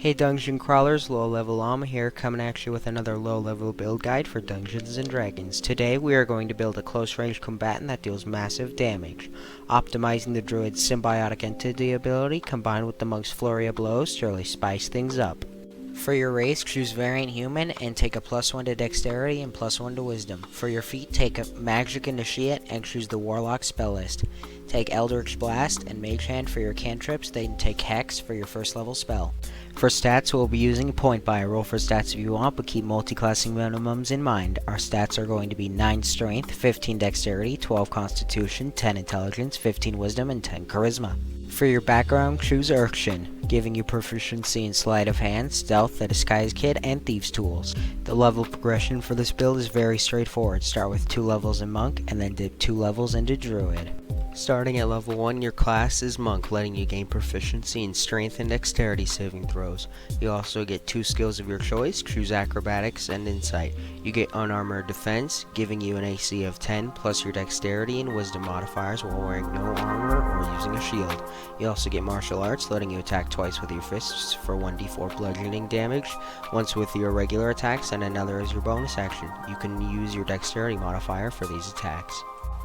Hey Dungeon Crawlers, LLama here, coming at you with another low-level build guide for Dungeons & Dragons. Today we are going to build a close-range combatant that deals massive damage, optimizing the Druid's symbiotic entity ability combined with the Monk's flurry of blows to really spice things up. For your race, choose Variant Human and take a +1 to Dexterity and +1 to Wisdom. For your feat, take a Magic Initiate and choose the Warlock spell list. Take Eldritch Blast and Mage Hand for your cantrips, then take Hex for your first level spell. For stats, we'll be using Point Buy. Roll for stats if you want, but keep multi-classing minimums in mind. Our stats are going to be 9 Strength, 15 Dexterity, 12 Constitution, 10 Intelligence, 15 Wisdom, and 10 Charisma. For your background, choose Urchin, giving you proficiency in Sleight of Hand, Stealth, the Disguise Kit, and Thieves' Tools. The level progression for this build is very straightforward. Start with 2 levels in Monk, and then dip 2 levels into Druid. Starting at level 1, your class is Monk, letting you gain proficiency in Strength and Dexterity saving throws. You also get 2 skills of your choice, choose Acrobatics and Insight. You get Unarmored Defense, giving you an AC of 10 plus your Dexterity and Wisdom modifiers while wearing no armor or using a shield. You also get Martial Arts, letting you attack twice with your fists for 1d4 bludgeoning damage, once with your regular attacks and another as your bonus action. You can use your Dexterity modifier for these attacks.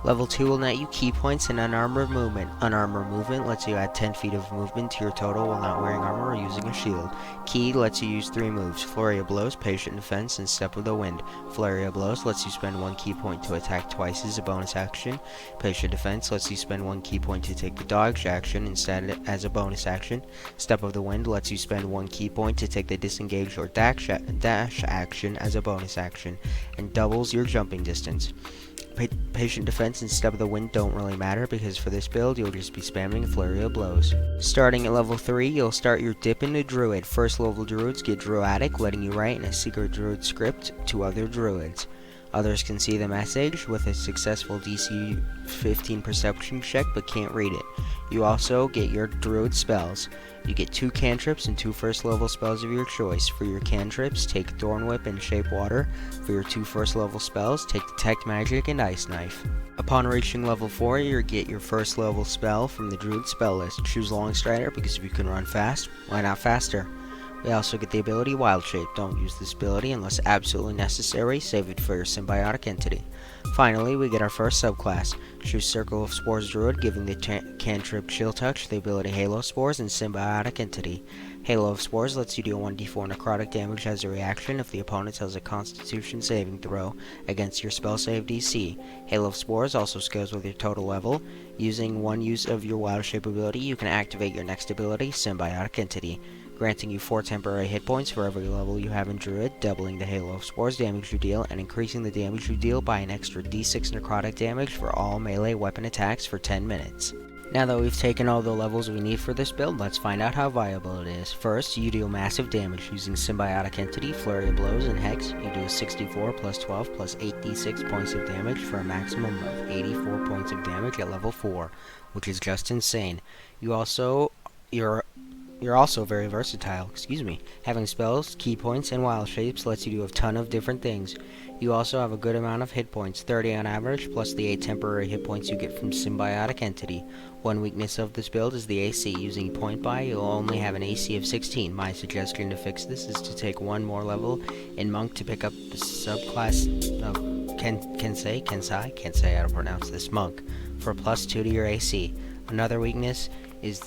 Level 2 will net you key points and Unarmored Movement. Unarmored Movement lets you add 10 feet of movement to your total while not wearing armor or using a shield. Key lets you use 3 moves, Flurry of Blows, Patient Defense, and Step of the Wind. Flurry of Blows lets you spend 1 key point to attack twice as a bonus action. Patient Defense lets you spend 1 key point to take the dodge action instead as a bonus action. Step of the Wind lets you spend 1 key point to take the disengage or dash action as a bonus action, and doubles your jumping distance. Patient Defense and Step of the Wind don't really matter because for this build you'll just be spamming Flurry of Blows. Starting at level 3, you'll start your dip into Druid. First level Druids get Druidic, letting you write in a secret Druid script to other Druids. Others can see the message with a successful DC 15 perception check but can't read it. You also get your Druid spells. You get 2 cantrips and 2 first level spells of your choice. For your cantrips, take Thorn Whip and Shape Water. For your 2 first level spells, take Detect Magic and Ice Knife. Upon reaching level 4, you get your first level spell from the Druid spell list. Choose Long Strider because if you can run fast, why not faster? We also get the ability Wild Shape. Don't use this ability unless absolutely necessary, save it for your symbiotic entity. Finally, we get our first subclass. Choose Circle of Spores Druid, giving the cantrip Chill Touch, the ability Halo Spores, and symbiotic entity. Halo of Spores lets you deal 1d4 necrotic damage as a reaction if the opponent has a Constitution saving throw against your spell save DC. Halo of Spores also scales with your total level. Using 1 use of your Wild Shape ability, you can activate your next ability, Symbiotic Entity, granting you 4 temporary hit points for every level you have in Druid, doubling the Halo of Spores damage you deal, and increasing the damage you deal by an extra d6 necrotic damage for all melee weapon attacks for 10 minutes. Now that we've taken all the levels we need for this build, let's find out how viable it is. First, you deal massive damage using Symbiotic Entity, Flurry of Blows, and Hex. You do 64 plus 12 plus 8d6 points of damage for a maximum of 84 points of damage at level 4, which is just insane. You're also very versatile, Having spells, key points, and wild shapes lets you do a ton of different things. You also have a good amount of hit points, 30 on average, plus the 8 temporary hit points you get from Symbiotic Entity. One weakness of this build is the AC. Using Point Buy, you'll only have an AC of 16. My suggestion to fix this is to take 1 more level in Monk to pick up the subclass of Kensei, can't say how to pronounce this, Monk, for +2 to your AC. Another weakness is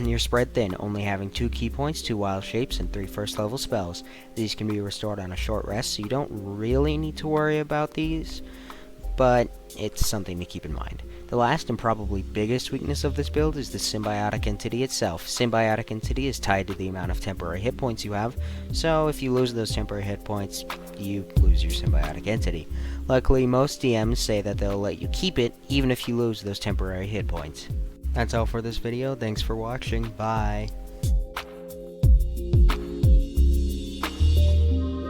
you're spread thin, only having 2 key points, 2 wild shapes, and 3 first level spells. These can be restored on a short rest, so you don't really need to worry about these, but it's something to keep in mind. The last and probably biggest weakness of this build is the Symbiotic Entity itself. Symbiotic Entity is tied to the amount of temporary hit points you have, so if you lose those temporary hit points, you lose your Symbiotic Entity. Luckily, most DMs say that they'll let you keep it, even if you lose those temporary hit points. That's all for this video. Thanks for watching. Bye.